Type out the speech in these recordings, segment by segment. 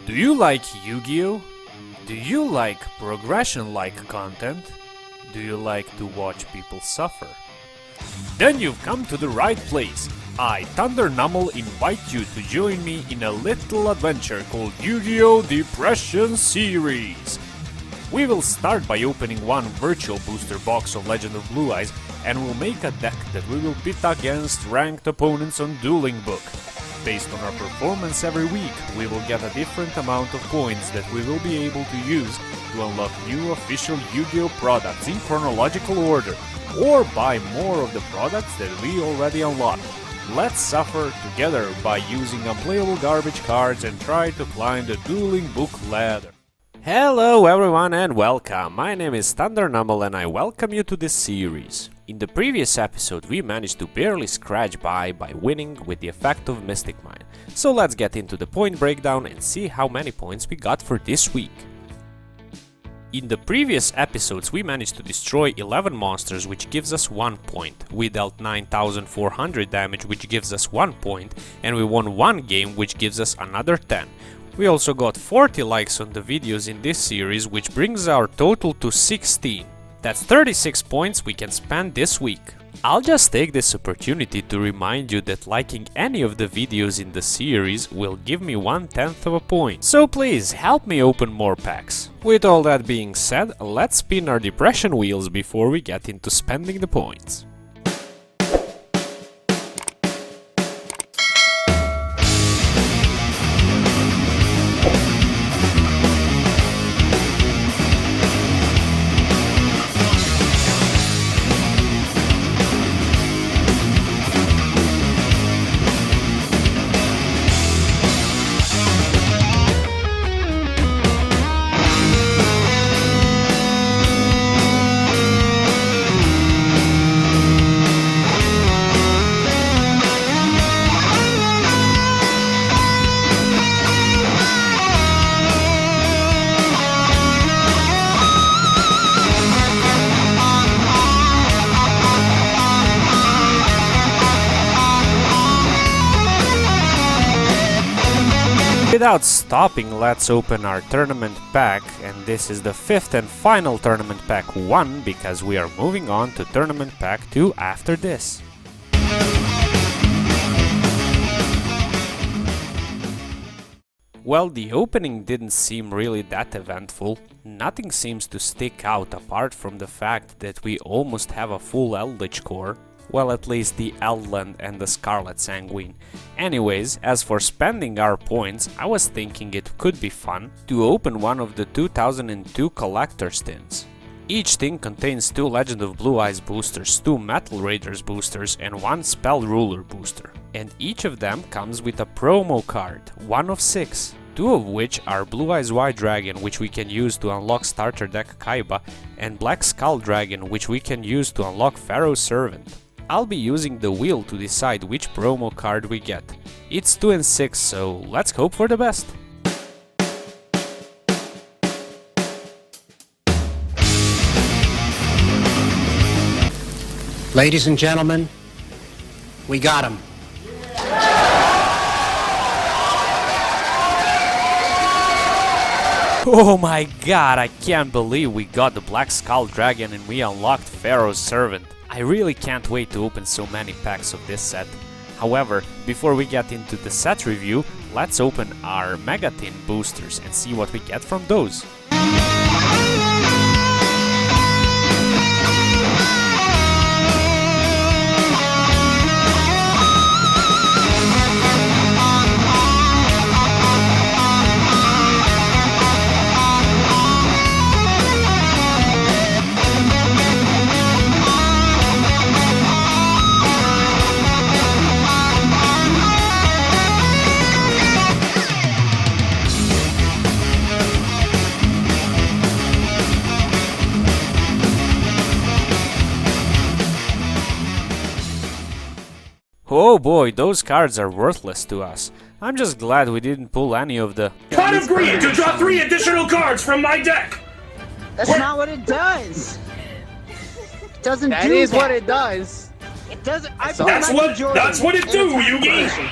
Do you like Yu-Gi-Oh? Do you like progression-like content? Do you like to watch people suffer? Then you've come to the right place. I, Thundernumel, invite you to join me in a little adventure called Yu-Gi-Oh! Depression Series. We will start by opening one virtual booster box of Legend of Blue Eyes and we'll make a deck that we will pit against ranked opponents on Dueling Book. Based on our performance every week, we will get a different amount of coins that we will be able to use to unlock new official Yu-Gi-Oh! Products in chronological order, or buy more of the products that we already unlocked. Let's suffer together by using unplayable garbage cards and try to climb the Dueling Book ladder. Hello everyone and welcome, my name is Thundernumel and I welcome you to this series. In the previous episode we managed to barely scratch by winning with the effect of Mystic Mine. So let's get into the point breakdown and see how many points we got for this week. In the previous episodes we managed to destroy 11 monsters, which gives us 1 point. We dealt 9400 damage, which gives us 1 point, and we won 1 game, which gives us another 10. We also got 40 likes on the videos in this series, which brings our total to 16. That's 36 points we can spend this week. I'll just take this opportunity to remind you that liking any of the videos in the series will give me 1/10 of a point. So please help me open more packs. With all that being said, let's spin our depression wheels before we get into spending the points. Without stopping, let's open our tournament pack, and this is the 5th and final tournament pack 1 because we are moving on to tournament pack 2 after this. Well, the opening didn't seem really that eventful. Nothing seems to stick out apart from the fact that we almost have a full Eldritch core. Well, at least the Eldland and the Scarlet Sanguine. Anyways, as for spending our points, I was thinking it could be fun to open one of the 2002 Collector's Tins. Each tin contains 2 Legend of Blue Eyes boosters, 2 Metal Raiders boosters and 1 Spell Ruler booster. And each of them comes with a promo card, 1 of 6. 2 of which are Blue Eyes White Dragon, which we can use to unlock starter deck Kaiba, and Black Skull Dragon, which we can use to unlock Pharaoh's Servant. I'll be using the wheel to decide which promo card we get. It's 2 and 6, so let's hope for the best. Ladies and gentlemen, we got him. Oh my god, I can't believe we got the Black Skull Dragon and we unlocked Pharaoh's Servant. I really can't wait to open so many packs of this set. However, before we get into the set review, let's open our Mega Tin boosters and see what we get from those. Oh boy, those cards are worthless to us. I'm just glad we didn't pull any of the... Pot of Greed to draw 3 additional cards from my deck! That's not what it does! It doesn't do that. That is what it does! It doesn't... That's what it do, Yugi!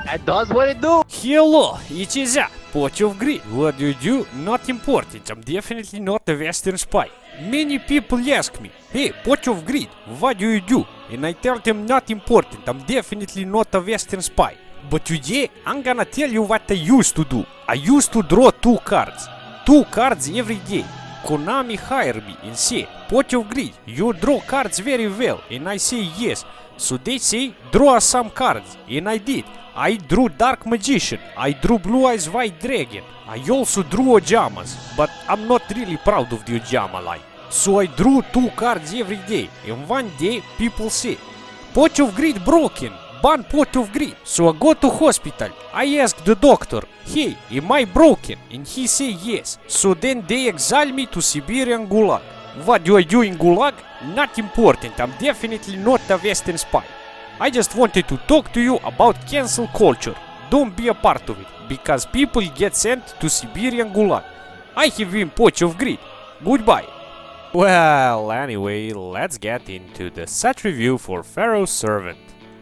That does what it do! Hello, it is Pot of Greed. What do you do? Not important. I'm definitely not a Western spy. Many people ask me, hey, Pot of Greed, what do you do? And I tell them not important. I'm definitely not a Western spy. But today, I'm gonna tell you what I used to do. I used to draw 2 cards. 2 cards every day. Konami hired me and say, Pot of Greed, you draw cards very well. And I say yes. So they say, draw us some cards. And I did. I drew Dark Magician. I drew Blue Eyes White Dragon. I also drew Ojamas. But I'm not really proud of the Ojama line. So I drew 2 cards every day. And one day, people say, Pot of Greed broken. Ban Pot of Greed. So I go to hospital. I ask the doctor, hey, am I broken? And he say yes. So then they exile me to Siberian Gulag. What do I do in Gulag? Not important. I'm definitely not a Western spy. I just wanted to talk to you about cancel culture. Don't be a part of it, because people get sent to Siberian Gulag. I have been Pot of Greed. Goodbye. Well, anyway, let's get into the set review for Pharaoh's Servant.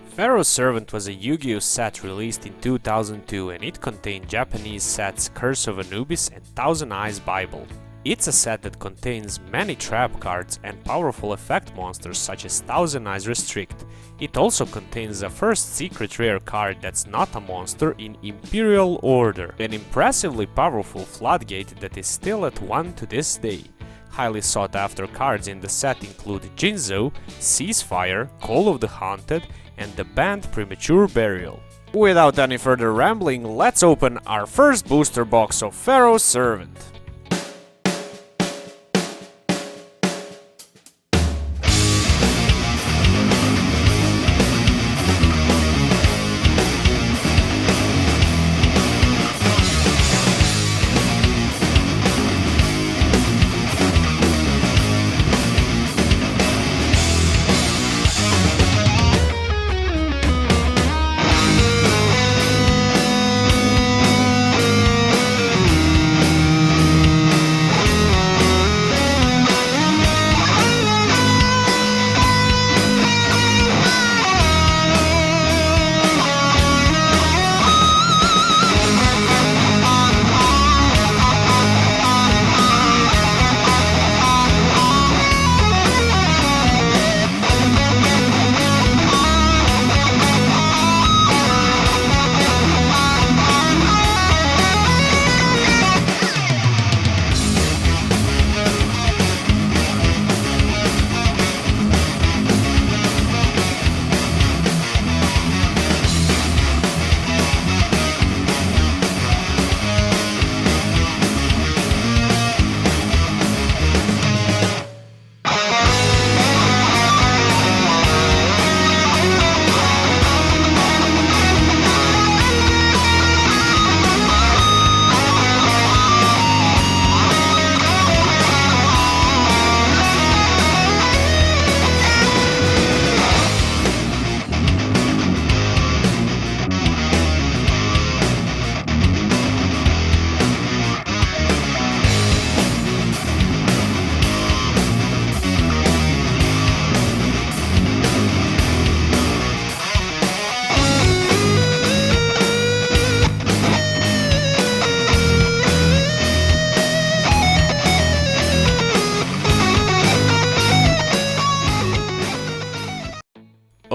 Pharaoh's Servant was a Yu-Gi-Oh set released in 2002 and it contained Japanese sets Curse of Anubis and Thousand Eyes Bible. It's a set that contains many trap cards and powerful effect monsters such as Thousand Eyes Restrict. It also contains the first secret rare card that's not a monster in Imperial Order, an impressively powerful floodgate that is still at 1 to this day. Highly sought after cards in the set include Jinzo, Ceasefire, Call of the Haunted, and the banned Premature Burial. Without any further rambling, let's open our first booster box of Pharaoh's Servant.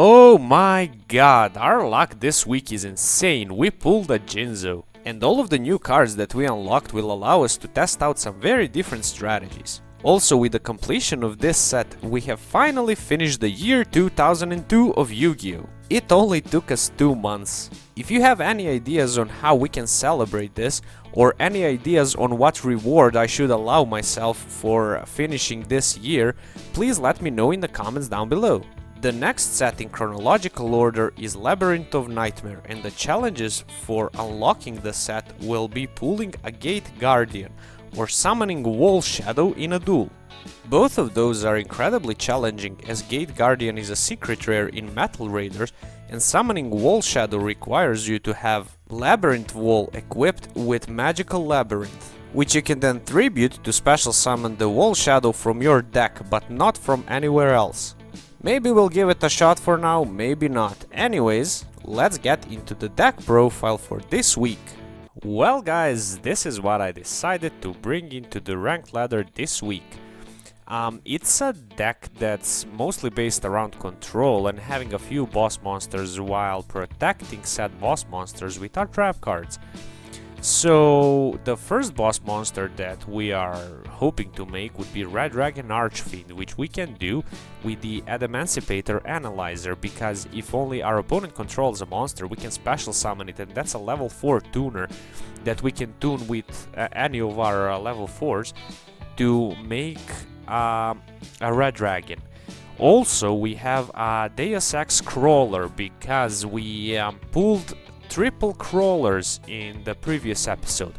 Oh my god, our luck this week is insane. We pulled a Jinzo. And all of the new cards that we unlocked will allow us to test out some very different strategies. Also, with the completion of this set, we have finally finished the year 2002 of Yu-Gi-Oh! It only took us 2 months. If you have any ideas on how we can celebrate this, or any ideas on what reward I should allow myself for finishing this year, please let me know in the comments down below. The next set in chronological order is Labyrinth of Nightmare, and the challenges for unlocking the set will be pulling a Gate Guardian or summoning Wall Shadow in a duel. Both of those are incredibly challenging, as Gate Guardian is a secret rare in Metal Raiders and summoning Wall Shadow requires you to have Labyrinth Wall equipped with Magical Labyrinth, which you can then tribute to special summon the Wall Shadow from your deck, but not from anywhere else. Maybe we'll give it a shot for now, maybe not. Anyways, let's get into the deck profile for this week. Well guys, this is what I decided to bring into the ranked ladder this week. It's a deck that's mostly based around control and having a few boss monsters while protecting said boss monsters with our trap cards. So the first boss monster that we are hoping to make would be Redragon Archfiend, which we can do with the Adamantipator Analyzer, because if only our opponent controls a monster, we can special summon it, and that's a level 4 tuner that we can tune with any of our level 4s to make a Redragon. Also, we have a Deus Ex Crawler because we pulled triple crawlers in the previous episode.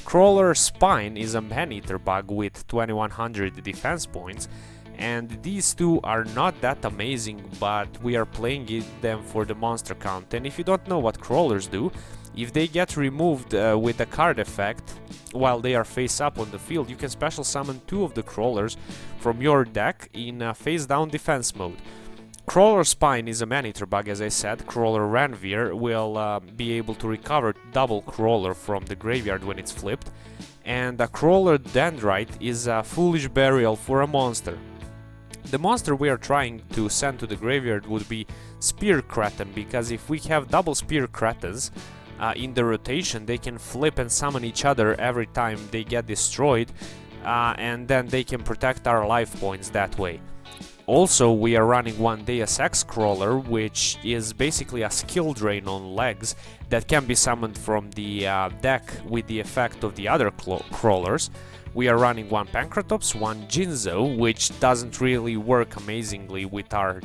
Crawler Spine is a man-eater bug with 2100 defense points, and these two are not that amazing, but we are playing them for the monster count. And if you don't know what crawlers do, if they get removed with a card effect while they are face up on the field, you can special summon 2 of the crawlers from your deck in face down defense mode. Crawler Spine is a man-eater bug, as I said. Crawler Ranveer will be able to recover double Crawler from the graveyard when it's flipped. And a Crawler Dendrite is a foolish burial for a monster. The monster we are trying to send to the graveyard would be Spear Kraken, because if we have double Spear Kratens in the rotation, they can flip and summon each other every time they get destroyed, and then they can protect our life points that way. Also, we are running one Deus Ex Crawler, which is basically a skill drain on legs that can be summoned from the deck with the effect of the other crawlers. We are running one Pancratops, one Jinzo, which doesn't really work amazingly with our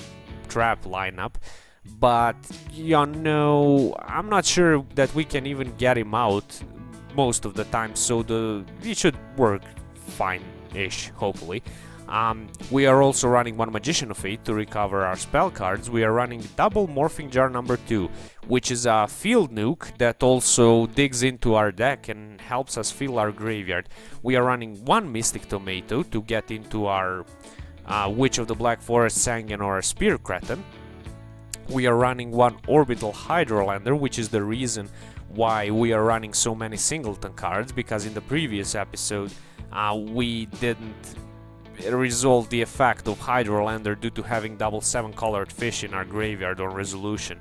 trap lineup, but you know, I'm not sure that we can even get him out most of the time, so it should work fine-ish, hopefully. We are also running one Magician of Fate to recover our spell cards. We are running double Morphing Jar number 2, which is a field nuke that also digs into our deck and helps us fill our graveyard. We are running one Mystic Tomato to get into our Witch of the Black Forest, Sangan, or Spear Kraken. We are running one Orbital Hydrolander, which is the reason why we are running so many singleton cards, because in the previous episode we didn't resolve the effect of Hydrolander due to having double 7-colored fish in our graveyard on resolution.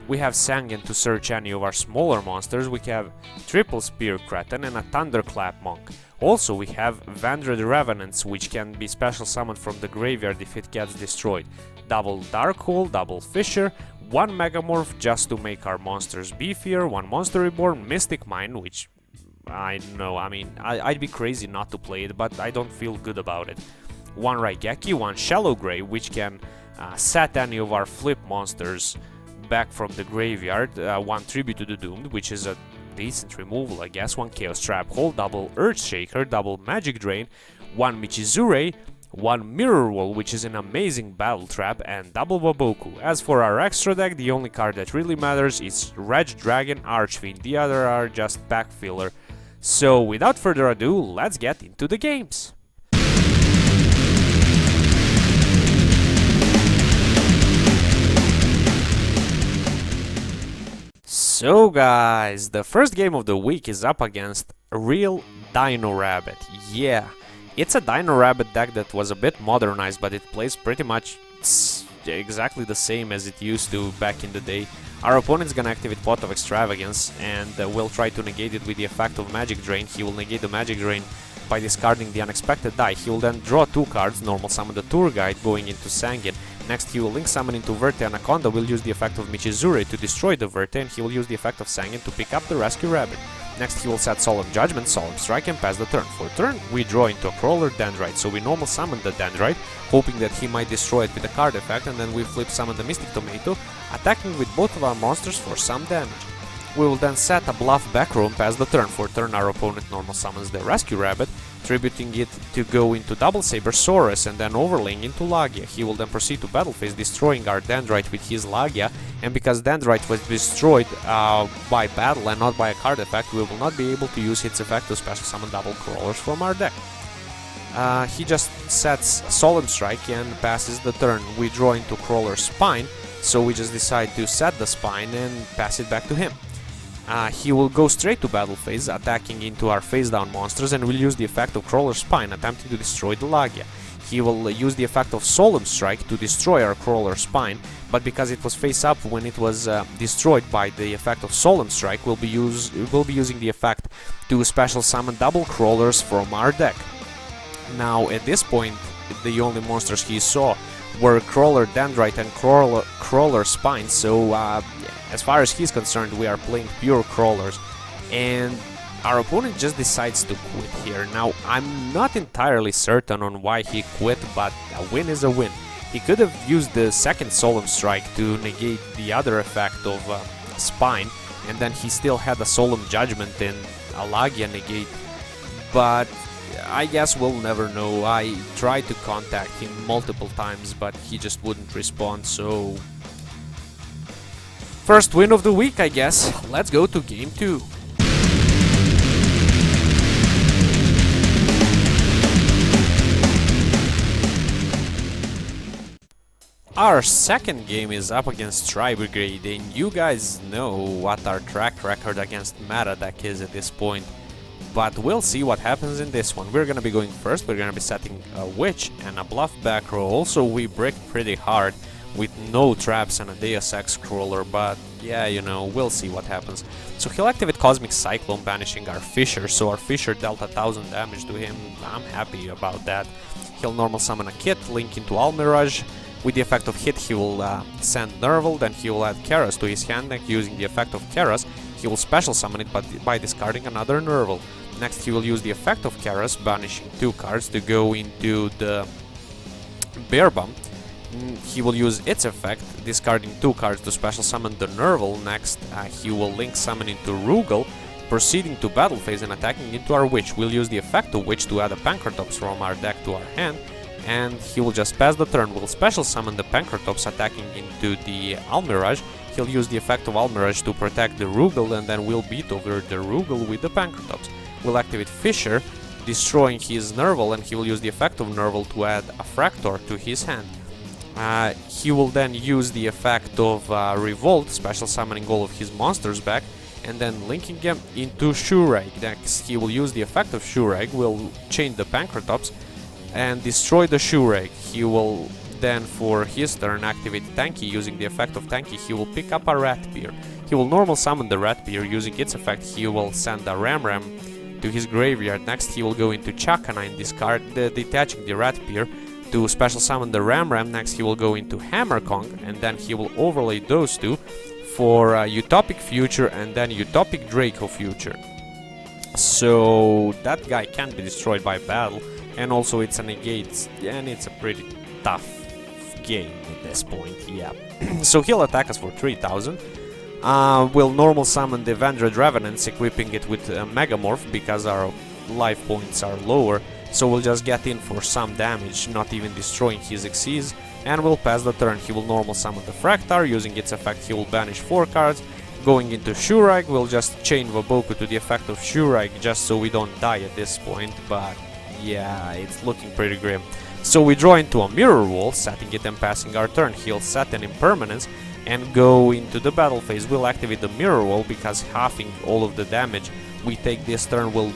We have Sangan to search any of our smaller monsters. We have triple Spear Kraken and a Thunderclap Monk. Also, we have Vandred Revenants, which can be special summoned from the graveyard if it gets destroyed. Double Darkhold, double Fisher, one Megamorph just to make our monsters beefier, one Monster Reborn, Mystic Mine, which I know, I mean, I'd be crazy not to play it, but I don't feel good about it. One Raigeki, one Shallow Grave, which can set any of our flip monsters back from the graveyard. One Tribute to the Doomed, which is a decent removal, I guess. One Chaos Trap Hole, double Earthshaker, double Magic Drain, one Michizure, one Mirror Wall, which is an amazing battle trap, and double Waboku. As for our extra deck, the only card that really matters is Redragon Archfiend. The other are just back filler. So, without further ado, let's get into the games! So guys, the first game of the week is up against Real Dino Rabbit. Yeah, it's a Dino Rabbit deck that was a bit modernized, but it plays pretty much exactly the same as it used to back in the day. Our opponent's gonna activate Pot of Extravagance and will try to negate it with the effect of Magic Drain. He will negate the Magic Drain by discarding the Unexpected Die. He will then draw 2 cards, normal summon the Tour Guide going into Sangan. Next he will link summon into Verte. Anaconda will use the effect of Michizure to destroy the Verte, and he will use the effect of Sangan to pick up the Rescue Rabbit. Next he will set Solemn Judgment, Solemn Strike, and pass the turn. For turn, we draw into a Crawler Dendrite, so we normal summon the Dendrite, hoping that he might destroy it with a card effect, and then we flip summon the Mystic Tomato, attacking with both of our monsters for some damage. We will then set a Bluff back row and pass the turn. For turn, our opponent normal summons the Rescue Rabbit, tributing it to go into Double Sabersaurus and then overlaying into Lagia. He will then proceed to battle phase, destroying our Dendrite with his Lagia, and because Dendrite was destroyed by battle and not by a card effect, we will not be able to use its effect to special summon double crawlers from our deck. He just sets Solemn Strike and passes the turn. We draw into Crawler Spine, so we just decide to set the Spine and pass it back to him. he will go straight to battle phase, attacking into our face down monsters, and will use the effect of Crawler Spine, attempting to destroy the Lagia. He will use the effect of Solemn Strike to destroy our Crawler Spine, but because it was face up when it was destroyed by the effect of Solemn Strike, we'll be using the effect to special summon double Crawlers from our deck. Now, at this point, the only monsters he saw were Crawler Dendrite and Crawler Spine, so as far as he's concerned, we are playing pure Crawlers, and our opponent just decides to quit here. Now, I'm not entirely certain on why he quit, but a win is a win. He could have used the second Solemn Strike to negate the other effect of Spine, and then he still had a Solemn Judgment and a Lagia negate, but I guess we'll never know. I tried to contact him multiple times, but he just wouldn't respond, so... First win of the week, I guess. Let's go to game 2. Our second game is up against Tri Brigade, and you guys know what our track record against meta deck is at this point. But we'll see what happens in this one. We're gonna be going first, we're gonna be setting a Witch and a Bluff back row. Also, we bricked pretty hard with no traps and a Deus Ex Crawler, but yeah, you know, we'll see what happens. So he'll activate Cosmic Cyclone, banishing our Fissure, so our Fissure dealt 1000 damage to him. I'm happy about that. He'll normal summon a Kit, link into Almirage. With the effect of hit, he will send Nerval, then he will add Keras to his hand, and using the effect of Keras, he will special summon it by discarding another Nerval. Next, he will use the effect of Keras, banishing 2 cards to go into the Bear Bump. He will use its effect, discarding 2 cards to special summon the Nerval. Next, he will link summon into Rugal, proceeding to battle phase and attacking into our Witch. We'll use the effect of Witch to add a Pankratops from our deck to our hand, and he will just pass the turn. We'll special summon the Pankratops, attacking into the Almirage. He'll use the effect of Almirage to protect the Rugal, and then we'll beat over the Rugal with the Pankratops. We'll activate Fissure, destroying his Nerval, and he will use the effect of Nerval to add a Fractor to his hand. He will then use the effect of Revolt, special summoning all of his monsters back, and then linking them into Shurag. Next, he will use the effect of Shurag, will change the Pankratops, and destroy the Shurag. He will then, for his turn, activate Tanky. Using the effect of Tanky, he will pick up a Ratbeer. He will normal summon the Ratbeer. Using its effect, he will send a Ramram to his graveyard. Next, he will go into Chakana and discard, detaching the Ratbeer to special summon the Ramram. Next, he will go into Hammerkong, and then he will overlay those two for Utopic Future and then Utopic Draco Future. So that guy can't be destroyed by battle, and also it's a negate, and it's a pretty tough game at this point, yeah. So he'll attack us for 3000. We'll normal summon the Vendred Revenants, equipping it with Megamorph because our life points are lower. So we'll just get in for some damage, not even destroying his Xyz, and we'll pass the turn. He will normal summon the Fractar. Using its effect, he will banish 4 cards. Going into Shurag, we'll just chain Vaboku to the effect of Shurag just so we don't die at this point, but yeah, it's looking pretty grim. So we draw into a Mirror Wall, setting it and passing our turn. He'll set an Impermanence and go into the battle phase. We'll activate the Mirror Wall because halving all of the damage we take this turn will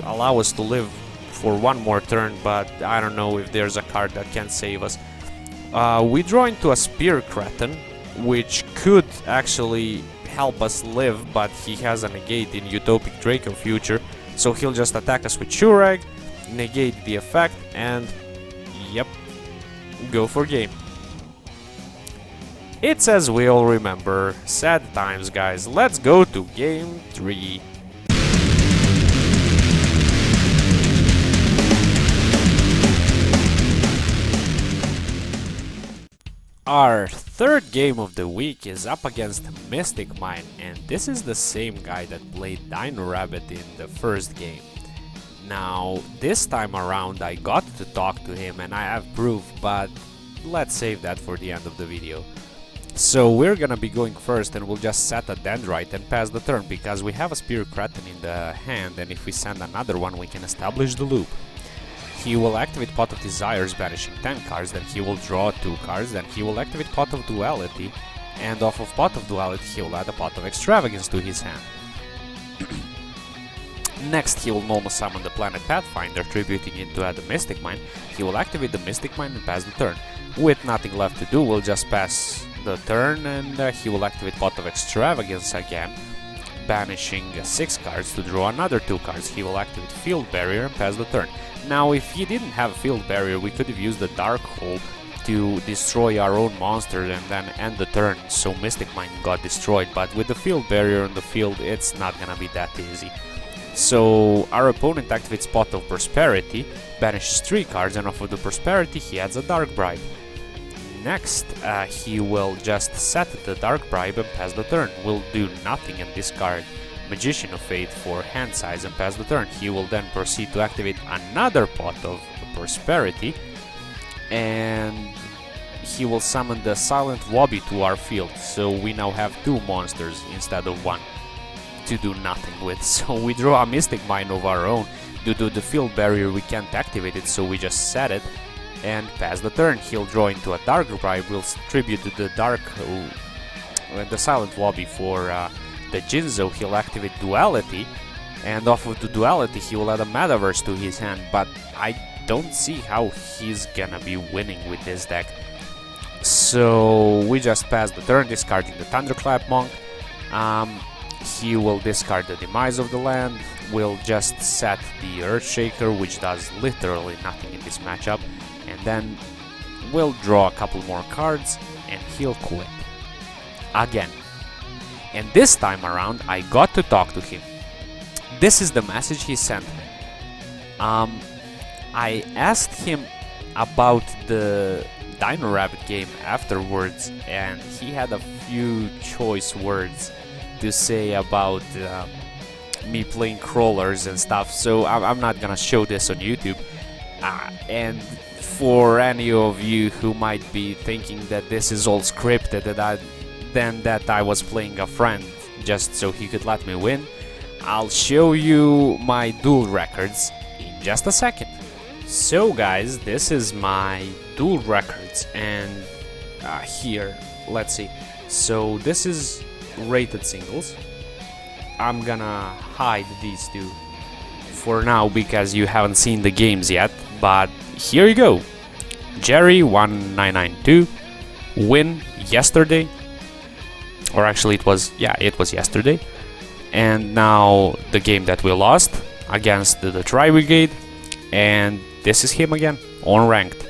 allow us to live for one more turn, but I don't know if there's a card that can save us. We draw into a Spear Cretin, which could actually help us live, but he has a negate in Utopic Draco Future, so he'll just attack us with Shurag, negate the effect, and yep, go for game. It's as we all remember, sad times, guys. Let's go to game 3. Our third game of the week is up against Mystic Mine, and this is the same guy that played Dino Rabbit in the first game. Now, this time around I got to talk to him and I have proof, but let's save that for the end of the video. So we're gonna be going first, and we'll just set a Dendrite and pass the turn because we have a Spear Cretin in the hand, and if we send another one we can establish the loop. He will activate Pot of Desires, banishing 10 cards, then he will draw 2 cards, then he will activate Pot of Duality, and off of Pot of Duality he will add a Pot of Extravagance to his hand. Next, he will normal summon the planet Pathfinder, tributing it to add the Mystic Mine. He will activate the Mystic Mine and pass the turn. With nothing left to do, we'll just pass the turn, and he will activate Pot of Extravagance again, banishing 6 cards to draw another 2 cards. He will activate Field Barrier and pass the turn. Now, if he didn't have a Field Barrier, we could have used the Dark Hole to destroy our own monster and then end the turn, so Mystic Mine got destroyed, but with the Field Barrier on the field, it's not gonna be that easy. So our opponent activates Pot of Prosperity, banishes 3 cards, and off of the Prosperity he adds a Dark Bribe. Next, he will just set the Dark Bribe and pass the turn. Will do nothing and discard Magician of Fate for hand size and pass the turn. He will then proceed to activate another Pot of Prosperity, and he will summon the Silent Wobby to our field, so we now have 2 monsters instead of 1 to do nothing with. So we draw a Mystic Mine of our own. Due to the Field Barrier we can't activate it, so we just set it and pass the turn. He'll draw into a Dark Bribe, will tribute to the the Silent Wobby for the Jinzo. He'll activate Duality, and off of the Duality he will add a Metaverse to his hand, but I don't see how he's gonna be winning with this deck. So we just pass the turn, discarding the Thunderclap Monk. He will discard the Demise of the Land, will just set the Earthshaker, which does literally nothing in this matchup, and then we'll draw a couple more cards and he'll quit. Again. And this time around I got to talk to him. This is the message he sent me. I asked him about the Dino Rabbit game afterwards, and he had a few choice words to say about me playing crawlers and stuff, so I'm not gonna show this on YouTube. And for any of you who might be thinking that this is all scripted, that I was playing a friend just so he could let me win, I'll show you my duel records in just a second. So guys, this is my duel records, and here, let's see. So this is rated singles. I'm gonna hide these 2 for now because you haven't seen the games yet, but here you go. Jerry 1992 win yesterday, or actually it was yesterday. And now the game that we lost against the Tri-Brigade, and this is him again on ranked.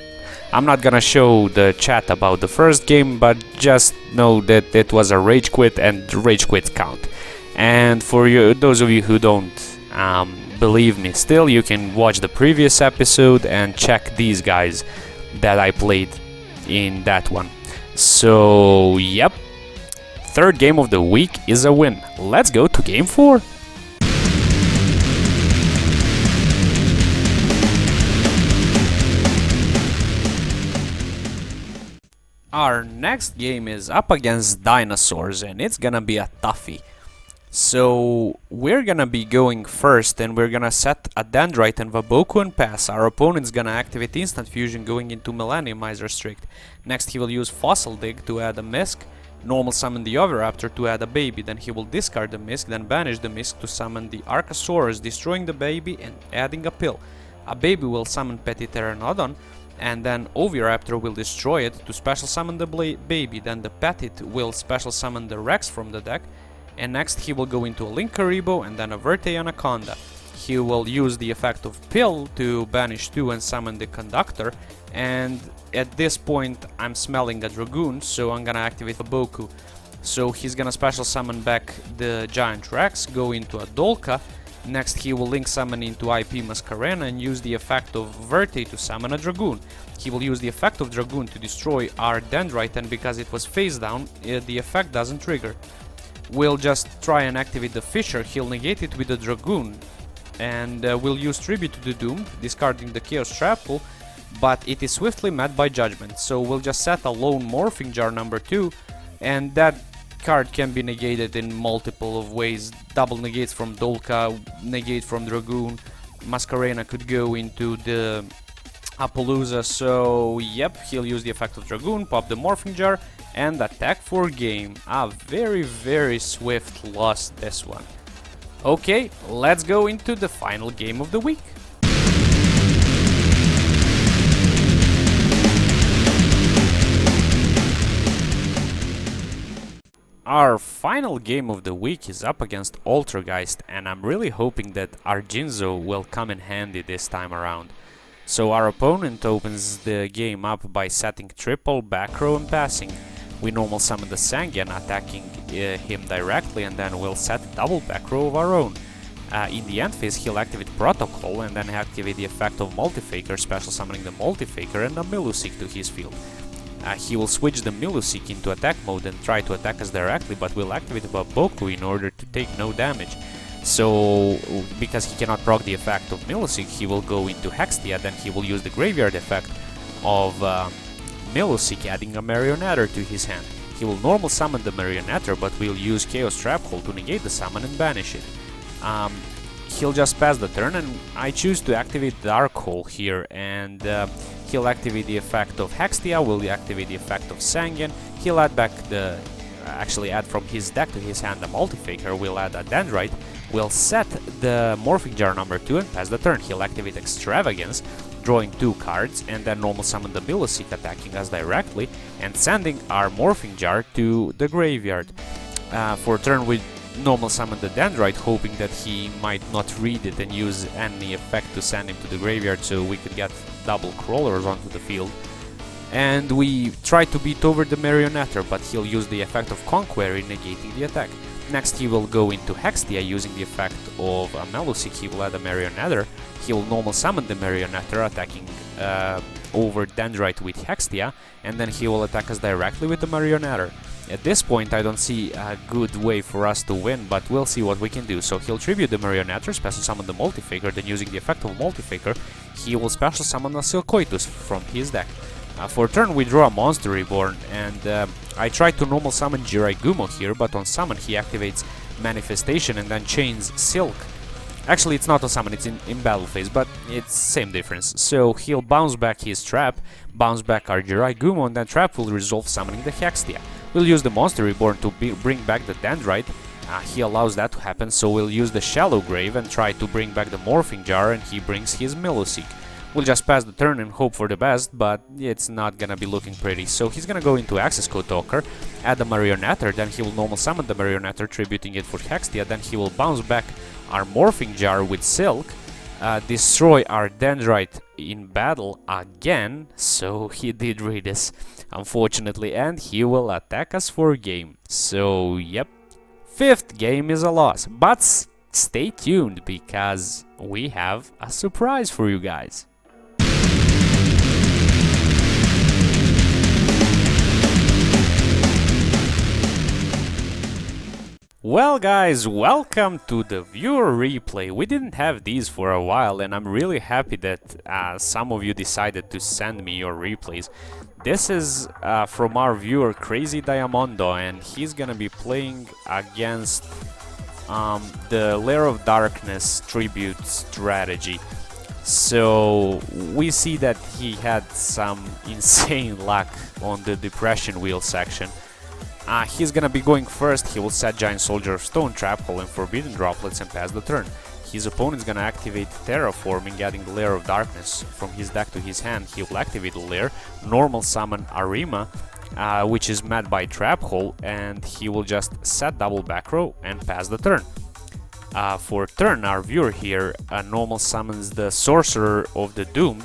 I'm not gonna show the chat about the first game, but just know that it was a rage quit, and rage quits count. And for you, those of you who don't believe me still, you can watch the previous episode and check these guys that I played in that one. So yep, third game of the week is a win. Let's go to game 4. Our next game is up against dinosaurs, and it's gonna be a toughie. So we're gonna be going first, and we're gonna set a Dendrite and Vaboku and pass. Our opponent's gonna activate Instant Fusion going into Millenniumizer Strict. Next he will use Fossil Dig to add a Misk, normal summon the Oviraptor to add a baby, then he will discard the Misk, then banish the Misk to summon the Archosaurus, destroying the baby and adding a pill. A baby will summon Petit Pteranodon, and then Oviraptor will destroy it to special summon the baby, then the Petit will special summon the Rex from the deck, and next he will go into a Linkaribo and then a Verte Anaconda. He will use the effect of Pill to banish 2 and summon the Conductor, and at this point I'm smelling a Dragoon, so I'm gonna activate Vaboku. So he's gonna special summon back the Giant Rex, go into a Dolka. Next he will link summon into IP Masquerena and use the effect of Verte to summon a Dragoon. He will use the effect of Dragoon to destroy our Dendrite, and because it was face down, the effect doesn't trigger. We'll just try and activate the Fisher, he'll negate it with the Dragoon, and we'll use Tribute to the Doomed, discarding the Chaos Trap Pool, but it is swiftly met by Judgment, so we'll just set a Lone Morphing Jar number 2, and that card can be negated in multiple of ways. Double negates from Dolka, negate from Dragoon, Masquerena could go into the Appaloosa, so yep, he'll use the effect of Dragoon, pop the Morphing Jar, and attack for game. A very swift loss, this one. Okay, let's go into the final game of the week. Our final game of the week is up against Altergeist, and I'm really hoping that our Jinzo will come in handy this time around. So our opponent opens the game up by setting triple back row and passing. We normal summon the Sangian, attacking him directly, and then we'll set a double back row of our own. In the end phase, he'll activate Protocol and then activate the effect of Multifaker, special summoning the Multifaker and a Miluseek to his field. He will switch the Miluseek into attack mode and try to attack us directly, but will activate Baboku in order to take no damage. So, because he cannot proc the effect of Miluseek, he will go into Hextia, then he will use the graveyard effect of Miluseek, adding a Marionetter to his hand. He will normal summon the Marionetter, but will use Chaos Trap Hole to negate the summon and banish it. He'll just pass the turn, and I choose to activate Dark Hole here, and he'll activate the effect of Hextia, will activate the effect of Sangian, he'll add back the... actually add from his deck to his hand a Multifaker, will add a Dendrite, will set the Morphing Jar number 2 and pass the turn. He'll activate Extravagance, drawing 2 cards, and then normal summon the Miluseek, attacking us directly, and sending our Morphing Jar to the graveyard. For turn we normal summon the Dendrite, hoping that he might not read it and use any effect to send him to the graveyard so we could get double crawlers onto the field. And we try to beat over the Marionetter, but he'll use the effect of Conqueror, negating the attack. Next he will go into Hextia using the effect of a Miluseek, he will add a Marionetter. He'll normal summon the Marionetter, attacking over Dendrite with Hextia, and then he will attack us directly with the Marionetter. At this point I don't see a good way for us to win, but we'll see what we can do. So he'll tribute the Marionetter, special summon the Multifaker, then using the effect of Multifaker, he will special summon a Silcoitus from his deck. For turn we draw a Monster Reborn, and I try to normal summon Jiraigumo here, but on summon he activates Manifestation and then chains Silk. Actually, it's not on summon, it's in battle phase, but it's same difference. So he'll bounce back his Trap, bounce back our Jiraigumo, and then Trap will resolve summoning the Hextia. We'll use the Monster Reborn to bring back the Dendrite. He allows that to happen, so we'll use the Shallow Grave and try to bring back the Morphing Jar, and he brings his Miluseek. We'll just pass the turn and hope for the best, but it's not gonna be looking pretty. So he's gonna go into Access Code Talker, add the Marionetter, then he will normal summon the Marionetter, tributing it for Hextia, then he will bounce back our Morphing Jar with Silk, destroy our Dendrite in battle again, so he did read this, unfortunately, and he will attack us for a game. So, yep, 5th game is a loss, but stay tuned because we have a surprise for you guys. Well guys, welcome to the viewer replay. We didn't have these for a while, and I'm really happy that some of you decided to send me your replays. This is from our viewer Crazy Diamondo, and he's gonna be playing against the Lair of Darkness tribute strategy. So we see that he had some insane luck on the Depression Wheel section. He's gonna be going first. He will set Giant Soldier of Stone, Trap Hole, and Forbidden Droplets and pass the turn. His opponent's gonna activate Terraforming, adding the Lair of Darkness from his deck to his hand. He will activate the Lair, normal summon Arima, which is met by Trap Hole, and he will just set double back row and pass the turn. For turn, our viewer here normal summons the Sorcerer of the Doomed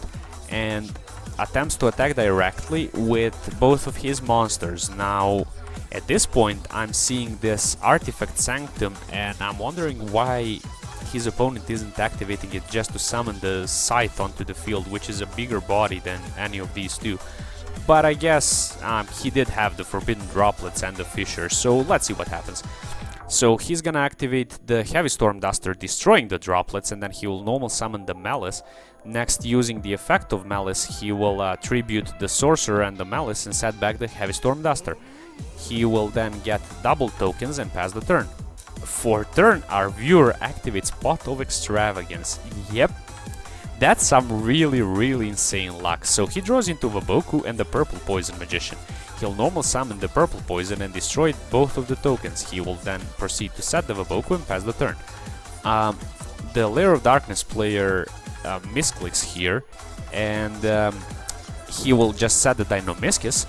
and attempts to attack directly with both of his monsters. Now, at this point, I'm seeing this Artifact Sanctum, and I'm wondering why his opponent isn't activating it just to summon the Scythe onto the field, which is a bigger body than any of these two. But I guess he did have the Forbidden Droplets and the Fissure, so let's see what happens. So he's gonna activate the Heavy Storm Duster, destroying the droplets, and then he will normal summon the Malice. Next, using the effect of Malice, he will tribute the Sorcerer and the Malice and set back the Heavy Storm Duster. He will then get double tokens and pass the turn. For turn, our viewer activates Pot of Extravagance. Yep, that's some really insane luck. So he draws into Vaboku and the Purple Poison Magician. He'll normal summon the Purple Poison and destroy both of the tokens. He will then proceed to set the Vaboku and pass the turn. the Lair of Darkness player misclicks here, and he will just set the Dynamiscus,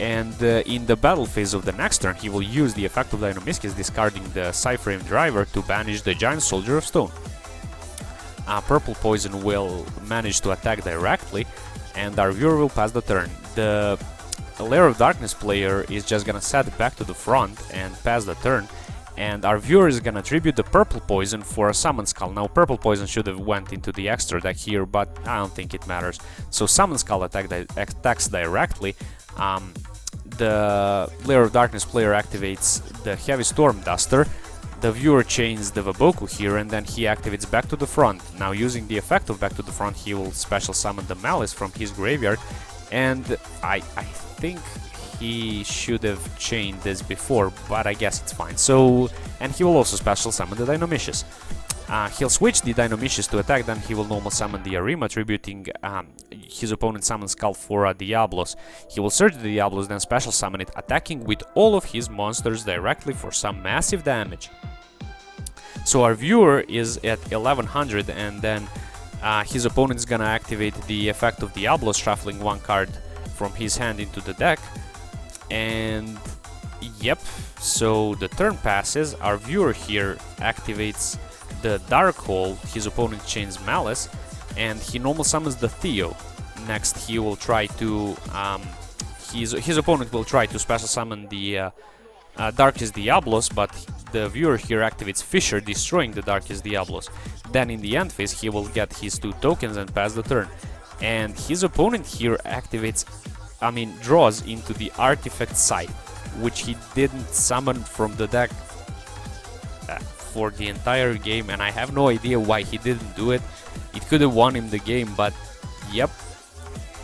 and in the battle phase of the next turn he will use the effect of Dynamiscus, discarding the Psyframe driver to banish the Giant Soldier of Stone. Purple Poison will manage to attack directly, and our viewer will pass the turn. The Lair of Darkness player is just gonna set it back to the front and pass the turn, and our viewer is gonna tribute the Purple Poison for a Summon Skull. Now, Purple Poison should have went into the extra deck here, but I don't think it matters. So Summon Skull attacks directly. The Lair of Darkness player activates the Heavy Storm Duster. The viewer chains the Vaboku here, and then he activates Back to the Front. Now, using the effect of Back to the Front, he will special summon the Malice from his graveyard, and I think he should have chained this before, but I guess it's fine. So, and he will also special summon the Dynamicious. He'll switch the Dynamicious to attack, then he will normal summon the Arima, tributing his opponent's Summon Skull for a Diablos. He will search the Diablos, then special summon it, attacking with all of his monsters directly for some massive damage. So our viewer is at 1100, and then his opponent is gonna activate the effect of Diablos, shuffling one card from his hand into the deck. And yep, so the turn passes, our viewer here activates the Dark Hole, his opponent chains Malice, and he normal summons the Theo. Next he will try to, his opponent will try to special summon the Darkest Diablos, but the viewer here activates Fisher, destroying the Darkest Diablos. Then in the end phase he will get his 2 tokens and pass the turn. And his opponent here activates, draws into the Artifact Site, which he didn't summon from the deck for the entire game, and I have no idea why he didn't do it. It could have won him the game, but yep,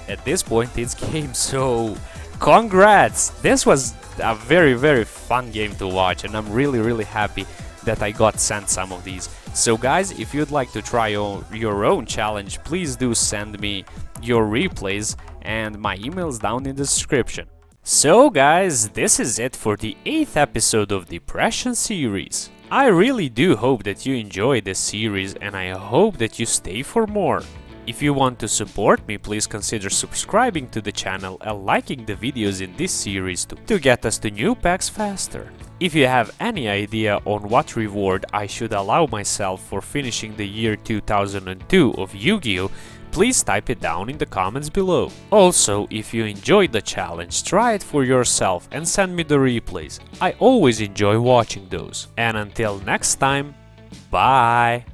at this point it's game, so congrats! This was a very, very fun game to watch, and I'm really happy that I got sent some of these. So guys, if you'd like to try your own challenge, please do send me your replays, and my email is down in the description. So guys, this is it for the 8th episode of Depression series. I really do hope that you enjoy this series, and I hope that you stay for more. If you want to support me, please consider subscribing to the channel and liking the videos in this series to get us to new packs faster. If you have any idea on what reward I should allow myself for finishing the year 2002 of Yu-Gi-Oh!, please type it down in the comments below. Also, if you enjoyed the challenge, try it for yourself and send me the replays. I always enjoy watching those. And until next time, bye!